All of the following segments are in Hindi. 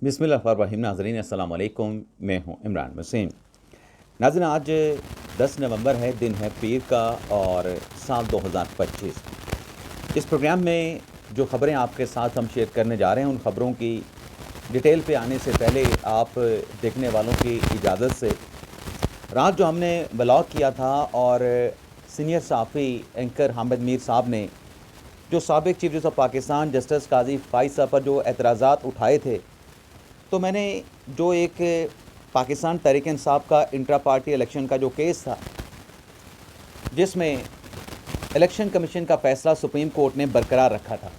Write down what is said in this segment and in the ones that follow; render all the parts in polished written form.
बिस्मिल्लाहिर्रहमानिर्रहीम। नाज़रीन अस्सलाम वालेकुम, मैं हूं इमरान वसीम। नाज़रीन, आज 10 नवंबर है, दिन है पीर का और साल 2025। इस प्रोग्राम में जो ख़बरें आपके साथ हम शेयर करने जा रहे हैं, उन ख़बरों की डिटेल पे आने से पहले आप देखने वालों की इजाज़त से, रात जो हमने ब्लॉग किया था और सीनियर सहाफ़ी एंकर हामिद मीर साहब ने जो साबिक़ chief justice of Pakistan justice Qazi Faez साहब पर जो एतराज़ात उठाए थे, तो मैंने जो एक पाकिस्तान तहरीक इंसाफ का इंट्रा पार्टी इलेक्शन का जो केस था, जिसमें इलेक्शन कमीशन का फ़ैसला सुप्रीम कोर्ट ने बरकरार रखा था,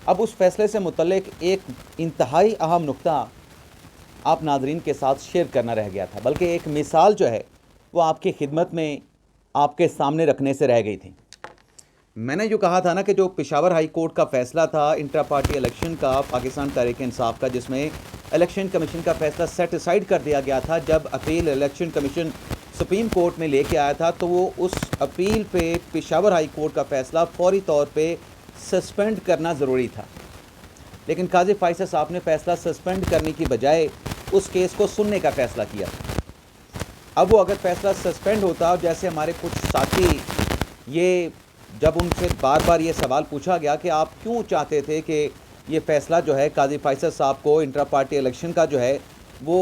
अब उस फ़ैसले से मुतल्लिक एक इंतहाई अहम नुक्ता आप नाज़रीन के साथ शेयर करना रह गया था, बल्कि एक मिसाल जो है वो आपकी खिदमत में आपके सामने रखने से रह गई थी। मैंने जो कहा था ना कि जो पेशावर हाई कोर्ट का फ़ैसला था इंट्रा पार्टी इलेक्शन का पाकिस्तान तहरीक इंसाफ का, जिसमें इलेक्शन कमीशन का फ़ैसला सेट असाइड कर दिया गया था, जब appeal election commission supreme court में लेके आया था, तो वो उस अपील पे पेशावर हाई कोर्ट का फ़ैसला फौरी तौर पे सस्पेंड करना ज़रूरी था। लेकिन काज़ी फ़ाइज़ साहब ने फ़ैसला सस्पेंड करने की बजाय उस केस को सुनने का फ़ैसला किया था। अब वो अगर फ़ैसला सस्पेंड होता, और जैसे हमारे कुछ साथी, ये जब उनसे बार बार ये सवाल पूछा गया कि आप क्यों चाहते थे कि ये फ़ैसला जो है काज़ी फ़ाइज़ साहब को इंट्रा पार्टी इलेक्शन का जो है वो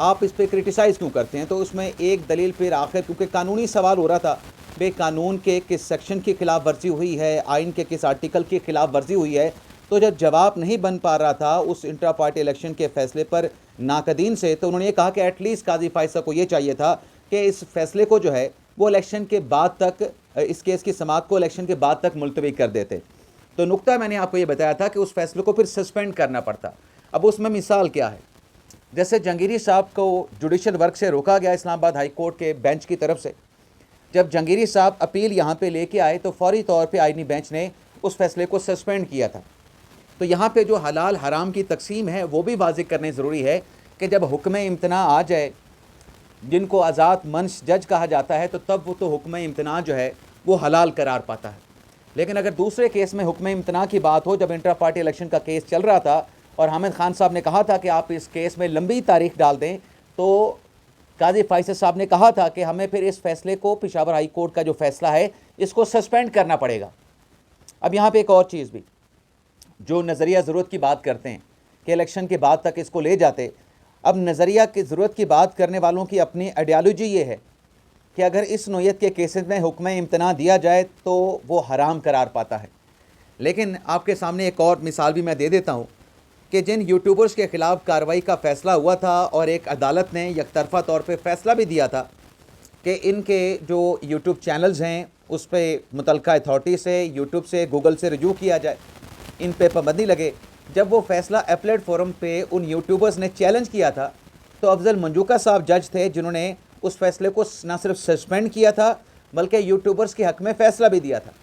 आप इस पर क्रिटिसाइज़ क्यों करते हैं, तो उसमें एक दलील फिर आखिर, क्योंकि कानूनी सवाल हो रहा था, बे कानून के किस सेक्शन की खिलाफ वर्जी हुई है, आइन के किस आर्टिकल की खिलाफ वर्जी हुई है, तो जब जवाब नहीं बन पा रहा था उस इंट्रा पार्टी इलेक्शन के फ़ैसले पर नाकदीन से, तो उन्होंने ये कहा कि एटलीस्ट काज़ी फ़ाइज़ साहब को ये चाहिए था कि इस फ़ैसले को जो है वो इलेक्शन के बाद तक, इस केस की समाअत को इलेक्शन के बाद तक मुलतवी कर देते। तो नुक्ता मैंने आपको ये बताया था कि उस फैसले को फिर सस्पेंड करना पड़ता। अब उसमें मिसाल क्या है, जैसे जहांगीरी साहब को जुडिशल वर्क से रोका गया इस्लामाबाद हाई कोर्ट के बेंच की तरफ से, जब जहांगीरी साहब अपील यहाँ पे लेके आए तो फौरी तौर पे आइनी बेंच ने उस फैसले को सस्पेंड किया था। तो यहाँ पे जो हलाल हराम की तकसीम है वो भी वाज़ेह करनी ज़रूरी है कि जब हुक्म इम्तना आ जाए, जिनको आज़ाद मंश जज कहा जाता है, तो तब वो तो हुक्म इम्तना जो है वो हलाल करार पाता है। लेकिन अगर दूसरे केस में हुक्म इम्तना की बात हो, जब इंट्रा पार्टी इलेक्शन का केस चल रहा था और हामिद खान साहब ने कहा था कि आप इस केस में लंबी तारीख डाल दें, तो काज़ी फ़ाइज़ साहब ने कहा था कि हमें फिर इस फैसले को, पेशावर हाई कोर्ट का जो फ़ैसला है, इसको सस्पेंड करना पड़ेगा। अब यहाँ पर एक और चीज़ भी, जो नज़रिया ज़रूरत की बात करते हैं कि इलेक्शन के बाद तक इसको ले जाते, अब नज़रिया की ज़रूरत की बात करने वालों की अपनी आइडियालॉजी ये है कि अगर इस नोयत के केसेस में हुक्म इम्तना दिया जाए तो वो हराम करार पाता है। लेकिन आपके सामने एक और मिसाल भी मैं दे देता हूँ कि जिन यूट्यूबर्स के ख़िलाफ़ कार्रवाई का फ़ैसला हुआ था और एक अदालत ने यकतरफ़ा तौर पे फ़ैसला भी दिया था कि इनके जो यूट्यूब चैनल्स हैं उस पर मुतल्लिका अथॉरिटी से, यूट्यूब से, गूगल से रजू किया जाए, इन पर पाबंदी लगे, जब वो फ़ैसला एपलेट फोरम पे उन यूट्यूबर्स ने चैलेंज किया था, तो अफजल मंजूका साहब जज थे जिन्होंने उस फैसले को न सिर्फ सस्पेंड किया था बल्कि यूट्यूबर्स के हक़ में फ़ैसला भी दिया था।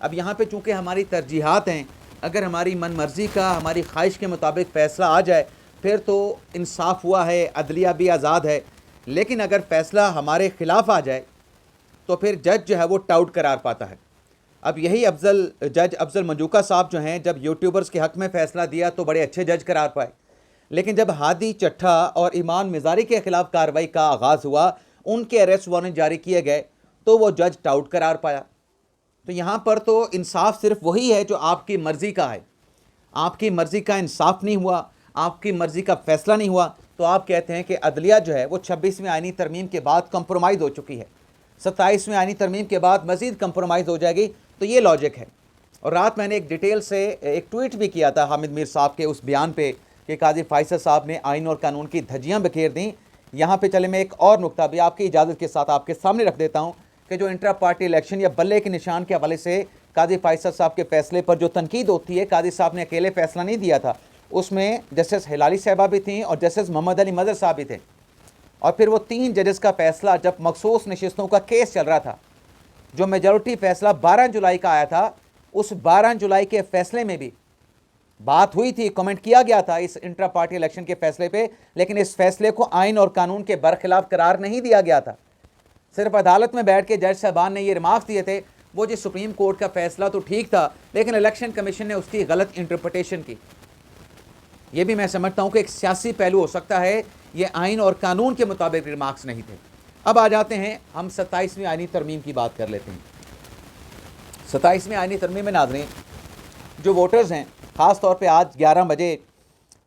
अब यहाँ पे चूँकि हमारी तरजीहात हैं, अगर हमारी मन मर्ज़ी का, हमारी ख्वाहिश के मुताबिक फ़ैसला आ जाए फिर तो इंसाफ हुआ है, अदलिया भी आज़ाद है। लेकिन अगर फ़ैसला हमारे ख़िलाफ़ आ जाए तो फिर जज जो है वो टाउट करार पाता है। अब यही जज अफजल मंजूका साहब जो हैं, जब यूट्यूबर्स के हक़ में फ़ैसला दिया तो बड़े अच्छे जज करार पाए, लेकिन जब हादी चट्ठा और ईमान मिज़ारी के ख़िलाफ़ कार्रवाई का आगाज़ हुआ, उनके अरेस्ट वारंट जारी किए गए, तो वो जज टाउट करार पाया। तो यहाँ पर तो इंसाफ सिर्फ वही है जो आपकी मर्ज़ी का है। आपकी मर्ज़ी का इंसाफ नहीं हुआ, आपकी मर्ज़ी का फ़ैसला नहीं हुआ, तो आप कहते हैं कि अदलिया जो है वो 26वीं आइनी तरमीम के बाद कंप्रोमाइज़ हो चुकी है, 27वीं आइनी तरमीम के बाद मज़ीद कंप्रोमाइज़ हो जाएगी। तो ये लॉजिक है। और रात मैंने एक डिटेल से एक ट्वीट भी किया था हामिद मीर साहब के उस बयान पे कि काज़ी फ़ाइज़ साहब ने आइन और कानून की धज्जियाँ बिखेर दी। यहाँ पे चले मैं एक और नुक्ता भी आपकी इजाज़त के साथ आपके सामने रख देता हूँ कि जो इंट्रा पार्टी इलेक्शन या बल्ले के निशान के हवाले से काज़ी फ़ाइज़ साहब के फ़ैसले पर जो तनकीद होती है, काज़ी साहब ने अकेले फ़ैसला नहीं दिया था, उसमें जस्टिस हिलाली साहबा भी थी और जस्टिस मोहम्मद अली मदर साहब भी थे। और फिर वो 3 जजेस का फ़ैसला, जब मखसूस नशिस्तों का केस चल रहा था, जो मेजॉरिटी फ़ैसला 12 जुलाई का आया था, उस 12 जुलाई के फ़ैसले में भी बात हुई थी, कमेंट किया गया था इस इंट्रा पार्टी इलेक्शन के फ़ैसले पे, लेकिन इस फ़ैसले को आइन और कानून के बरखिलाफ़ करार नहीं दिया गया था। सिर्फ अदालत में बैठ के जज साहबान ने ये रिमार्क्स दिए थे, वो जी सुप्रीम कोर्ट का फ़ैसला तो ठीक था लेकिन इलेक्शन कमीशन ने उसकी गलत इंटरप्रटेशन की। ये भी मैं समझता हूँ कि एक सियासी पहलू हो सकता है, ये आइन और कानून के मुताबिक रिमार्क्स नहीं थे। अब आ जाते हैं, हम 27वीं आइनी तरमीम की बात कर लेते हैं। 27वीं आइनी तरमीम में नाज़रीन, जो वोटर्स हैं, ख़ास तौर पे आज 11 बजे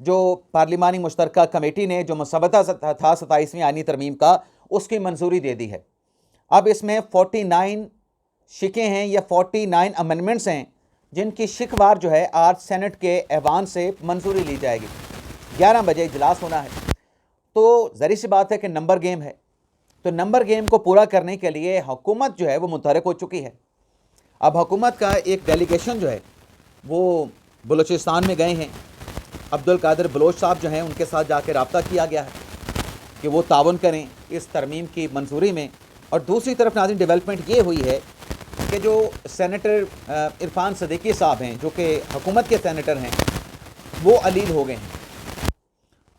जो पार्लिमानी मुश्तरका कमेटी ने जो मसवदा था 27वीं आइनी तरमीम का, उसकी मंजूरी दे दी है। अब इसमें 49 शिकें हैं या 49 अमेंडमेंट्स हैं, जिनकी शिकवार जो है आज सेनेट के ऐवान से मंजूरी ली जाएगी। 11 बजे इजलास होना है। तो ज़ाहिर सी बात है कि नंबर गेम है, तो नंबर गेम को पूरा करने के लिए हुकूमत जो है वो मुतहरक हो चुकी है। अब हुकूमत का एक डेलीगेशन जो है वो बलूचिस्तान में गए हैं। अब्दुल कादिर बलोच साहब जो हैं, उनके साथ जाकर रब्ता किया गया है कि वो तावन करें इस तरमीम की मंजूरी में। और दूसरी तरफ नाज़रीन डेवलपमेंट ये हुई है कि जो सेनेटर इरफान सदीकी साहब हैं, जो कि हुकूमत के सेनेटर हैं, वो अलील हो गए हैं।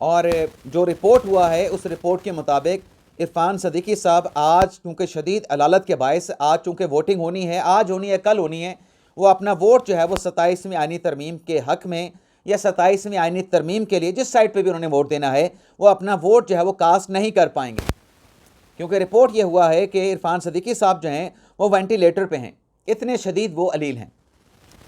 और जो रिपोर्ट हुआ है उस रिपोर्ट के मुताबिक इरफान सदीकी साहब आज चूँकि शदीद अलालत के बायस आज चूँकि वोटिंग होनी है, आज होनी है, कल होनी है, वो अपना वोट जो है वो 27वीं आइनी तरमीम के हक़ में या 27वीं आइनी तरमीम के लिए जिस साइड पे भी उन्होंने वोट देना है, वो अपना वोट जो है वो कास्ट नहीं कर पाएंगे। क्योंकि रिपोर्ट ये हुआ है कि इरफान सदीकी साहब जो हैं वो वेंटिलेटर पे हैं, इतने शदीद वो अलील हैं।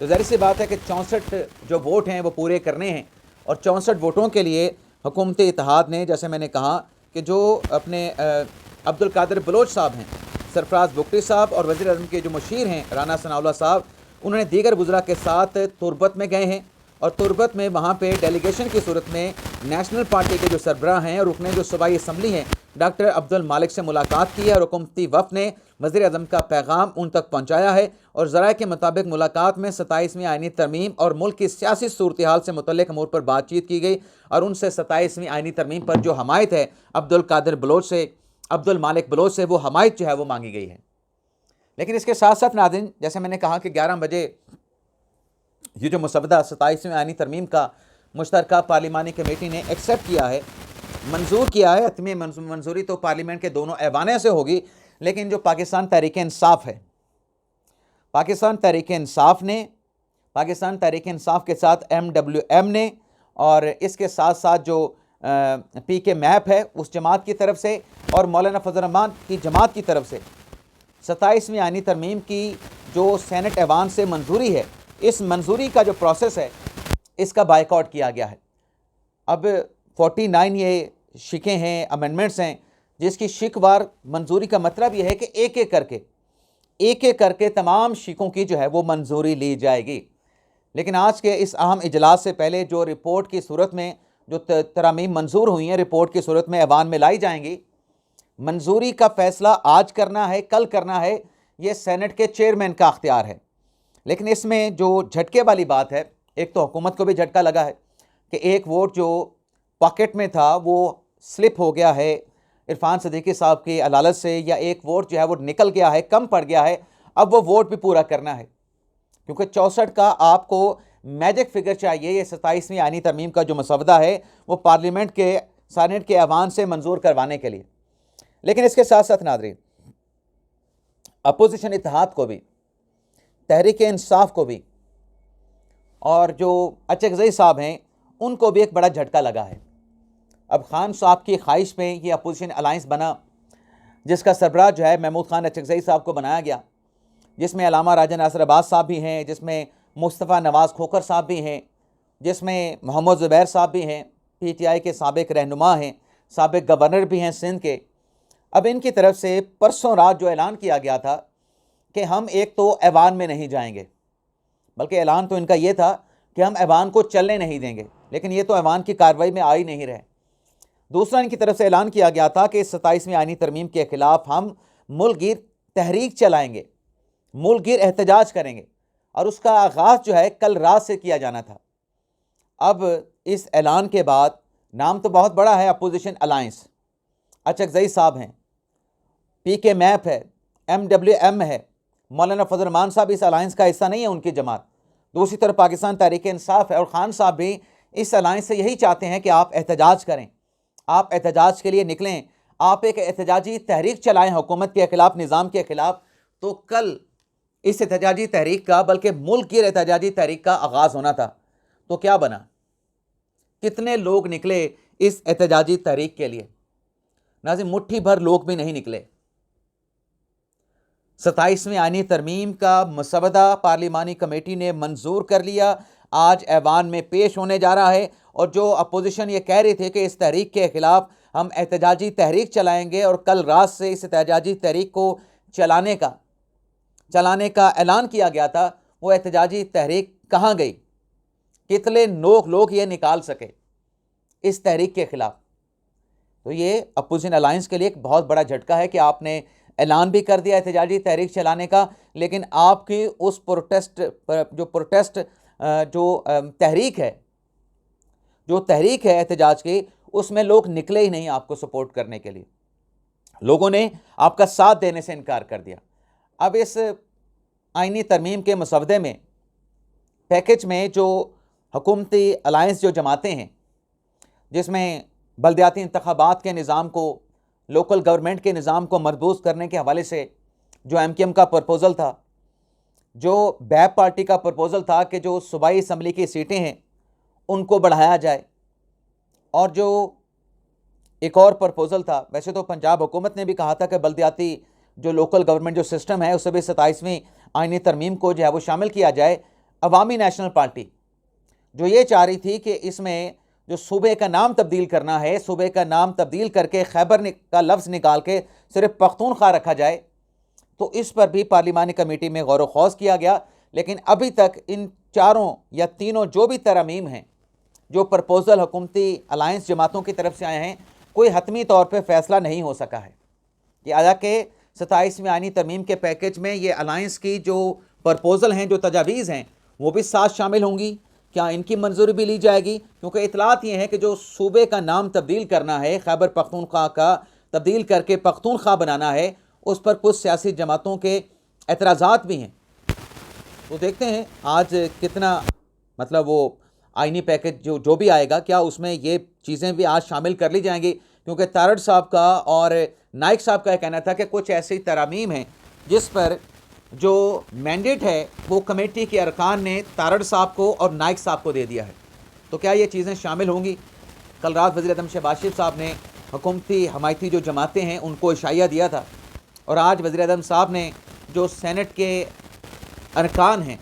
तो ज़ाहिर सी बात है कि 64 जो वोट हैं वो पूरे करने हैं। और 64 वोटों के लिए हुकूमत इत्तेहाद ने, जैसे मैंने कहा कि जो अपने अब्दुल कादिर बलोच साहब हैं, सरफराज बुगटी साहब और वज़ीर आज़म के जो मुशीर हैं राना सनाउल्लाह साहब, उन्होंने दीगर वज़रा के साथ तुरबत में गए हैं। और तुरबत में वहाँ पे डेलीगेशन की सूरत में नेशनल पार्टी के जो सरबराह हैं और रुकने जो सूबाई असम्बली हैं डॉक्टर अब्दुल मालिक से मुलाकात की है। और हुकूमती वफ़द ने वज़ीर आज़म का पैगाम उन तक पहुँचाया है। और ज़राए के मुताबिक मुलाकात में 27वीं आइनी तरमीम और मुल्क की सियासी सूरत हाल से मुतल्लिक़ अमूर पर बातचीत की गई। और उनसे 27वीं आइनी तरमीम पर जो हमायत है अब्दुल कादिर बलोच से, अब्दुल मालिक बलोच से, वो हमायत जो है वो मांगी गई है। लेकिन इसके साथ साथ नाज़रीन, जैसे मैंने कहा कि 11 बजे ये जो मसवदा 27वीं आइनी तरमीम का मुश्तरका पार्लिमानी कमेटी ने एक्सेप्ट किया है, मंजूर किया है। हतमी मंजूरी तो पार्लियामेंट के दोनों ऐवानों से होगी, लेकिन जो पाकिस्तान तहरीक इंसाफ है, पाकिस्तान तहरीक इंसाफ ने, पाकिस्तान तहरीक इंसाफ के साथ MWM ने, और इसके साथ साथ जो PK मैप है उस जमात की तरफ से और मौलाना फजल रहमान की जमात की तरफ से 27वीं आइनी तरमीम की जो सेनेट ऐवान से मंजूरी है, इस मंजूरी का जो प्रोसेस है इसका बाइकआउट किया गया है। अब 49 ये शिकें हैं, अमेंडमेंट्स हैं, जिसकी शिकवार मंजूरी का मतलब ये है कि एक एक करके तमाम शिकों की जो है वो मंजूरी ली जाएगी। लेकिन आज के इस अहम इजलास से पहले जो रिपोर्ट की सूरत में जो तरामीम मंजूर हुई हैं, रिपोर्ट की सूरत में ऐवान में लाई जाएंगी। मंजूरी का फ़ैसला आज करना है, कल करना है, ये सेनेट के चेयरमैन का अख्तियार है। लेकिन इसमें जो झटके वाली बात है, एक तो हुकूमत को भी झटका लगा है कि एक वोट जो पॉकेट में था वो स्लिप हो गया है इरफान सदीकी साहब की अलालत से, या एक वोट जो है वो निकल गया है, कम पड़ गया है। अब वो वोट भी पूरा करना है, क्योंकि 64 का आपको मैजिक फिगर चाहिए। ये 27वीं आइनी तरमीम का जो मसवदा है वो पार्लियामेंट के सेनेट के ऐवान से मंजूर करवाने के लिए। लेकिन इसके साथ साथ नाज़रीन, अपोजिशन इत्तेहाद को भी, तहरीक इंसाफ को भी, और जो अचकज़ई साहब हैं उनको भी एक बड़ा झटका लगा है। अब खान साहब की ख्वाहिश पे ये अपोजिशन अलाइंस बना, जिसका सरबराह जो है महमूद खान अचकज़ई साहब को बनाया गया, जिसमें अलामा राजा नासिर अब्बास साहब भी हैं, जिसमें मुस्तफ़ा नवाज़ खोखर साहब भी हैं, जिसमें मोहम्मद ज़ुबैर साहब भी हैं, PTI के साबिक रहनुमा हैं, साबिक गवर्नर भी हैं सिंध के। अब इनकी तरफ से परसों रात जो ऐलान किया गया था कि हम एक तो ऐवान में नहीं जाएंगे, बल्कि ऐलान तो इनका ये था कि हम ऐवान को चलने नहीं देंगे, लेकिन ये तो ऐवान की कार्रवाई में आ ही नहीं रहे। दूसरा, इनकी तरफ से ऐलान किया गया था कि 27वीं आइनी तरमीम के ख़िलाफ़ हम मुल्कगीर तहरीक चलाएंगे, मुल्कगीर एहतजाज करेंगे, और उसका आगाज़ जो है कल रात से किया जाना था। अब इस ऐलान के बाद, नाम तो बहुत बड़ा है अपोजिशन अलायंस, अचकज़ई साहब हैं, PK मैप है, MWM है, मौलाना फजल रहमान साहब इस अलायंस का हिस्सा नहीं है, उनकी जमात। दूसरी तरफ पाकिस्तान तहरीक इंसाफ है, और खान साहब भी इस अलायंस से यही चाहते हैं कि आप एहतजाज करें, आप एहतजाज के लिए निकलें, आप एक एहतजाजी तहरीक चलाएं हुकूमत के ख़िलाफ़, निज़ाम के ख़िलाफ़। तो कल इस एहतजाजी तहरीक का, बल्कि मुल्क की एहतजाजी तहरीक का आगाज़ होना था। तो क्या बना? कितने लोग निकले इस एहतजाजी तहरीक के लिए? नाज़रीन, मुट्ठी भर लोग भी नहीं निकले। 27वीं आईनी तरमीम का मसवदा पार्लिमानी कमेटी ने मंजूर कर लिया, आज ऐवान में पेश होने जा रहा है। और जो अपोजिशन ये कह रही थी कि इस तहरीक के खिलाफ हम एहतजाजी तहरीक चलाएंगे, और कल रात से इस एहतजाजी तहरीक को चलाने का ऐलान किया गया था, वो एहतजाजी तहरीक कहाँ गई? कितने लोग ये निकाल सके इस तहरीक के खिलाफ? तो ये अपोजिशन अलायंस के लिए एक बहुत बड़ा झटका है कि आपने ऐलान भी कर दिया एहतजाजी तहरीक चलाने का, लेकिन आपकी उस तहरीक है एहतजाज की, उसमें लोग निकले ही नहीं आपको सपोर्ट करने के लिए। लोगों ने आपका साथ देने से इनकार कर दिया। अब इस आईनी तरमीम के मसवदे में, पैकेज में, जो हुकूमती अलायंस जो जमातें हैं, जिसमें बल्दियाती इंतखाबात के निज़ाम को, लोकल गवर्नमेंट के निज़ाम को मजबूत करने के हवाले से जो MKM का प्रपोज़ल था, जो बैप पार्टी का प्रपोज़ल था कि जो सूबाई असम्बली की सीटें हैं उनको बढ़ाया जाए, और जो एक और प्रपोज़ल था, वैसे तो पंजाब हुकूमत ने भी कहा था कि बल्दियाती जो लोकल गवर्नमेंट जो सिस्टम है उससे भी 27वीं आईनी तरमीम को जो है वो शामिल किया जाए। अवामी नेशनल पार्टी जो ये चाह रही थी कि इसमें जो सूबे का नाम तब्दील करना है, सूबे का नाम तब्दील करके खैबर का लफ्ज़ निकाल के सिर्फ पख्तूनख्वा रखा जाए, तो इस पर भी पार्लिमानी कमेटी में गौर व खौज किया गया। लेकिन अभी तक इन चारों या तीनों जो भी तरमीम हैं, जो प्रपोज़ल हुकूमती अलायंस जमातों की तरफ से आए हैं, कोई हतमी तौर पर फैसला नहीं हो सका है कि आया कि 27वीं आईनी तरमीम के पैकेज में ये अलायंस की जो प्रपोज़ल हैं, जो तजावीज़ हैं, वो भी साथ शामिल होंगी, क्या इनकी मंजूरी भी ली जाएगी? क्योंकि इतलात ये है कि जो सूबे का नाम तब्दील करना है, खैबर पख्तूनख्वा का तब्दील करके पख्तूनख्वा बनाना है, उस पर कुछ सियासी जमातों के एतराज़ात भी हैं। तो देखते हैं आज कितना, मतलब वो आईनी पैकेज जो भी आएगा, क्या उसमें ये चीज़ें भी आज शामिल कर ली जाएंगी? क्योंकि तारड़ साहब का और नाइक साहब का कहना था कि कुछ ऐसी तरामीम हैं जिस पर जो मैंडेट है वो कमेटी के अरकान ने तारड़ साहब को और नाइक साहब को दे दिया है। तो क्या ये चीज़ें शामिल होंगी? कल रात वज़ीर-ए-आज़म शहबाज शरीफ साहब ने हुकूमती हमायती जो जमातें हैं उनको इशारा दिया था, और आज वज़ीर-ए-आज़म साहब ने जो सेनेट के अरकान हैं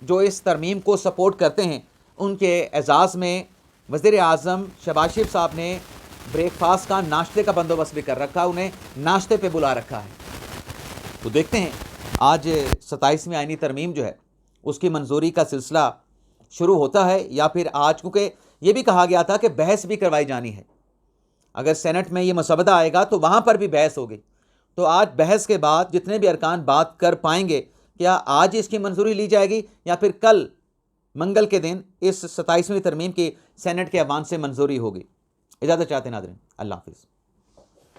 जो इस तरमीम को सपोर्ट करते हैं, उनके एजाज़ में वज़ीर-ए-आज़म शहबाज शरीफ साहब ने ब्रेकफास्ट का, नाश्ते का बंदोबस्त भी कर रखा, उन्हें नाश्ते पे बुला रखा है। तो देखते हैं आज 27वीं आईनी तरमीम जो है उसकी मंजूरी का सिलसिला शुरू होता है या फिर आज, क्योंकि ये भी कहा गया था कि बहस भी करवाई जानी है। अगर सेनेट में ये मसवदा आएगा तो वहाँ पर भी बहस होगी। तो आज बहस के बाद जितने भी अरकान बात कर पाएंगे, क्या आज इसकी मंजूरी ली जाएगी या फिर कल मंगल के दिन इस 27वीं तरमीम की सेनेट के ऐवान से मंजूरी होगी? इजाज़त चाहते हैं नाज़रीन, अल्लाह हाफ़िज़।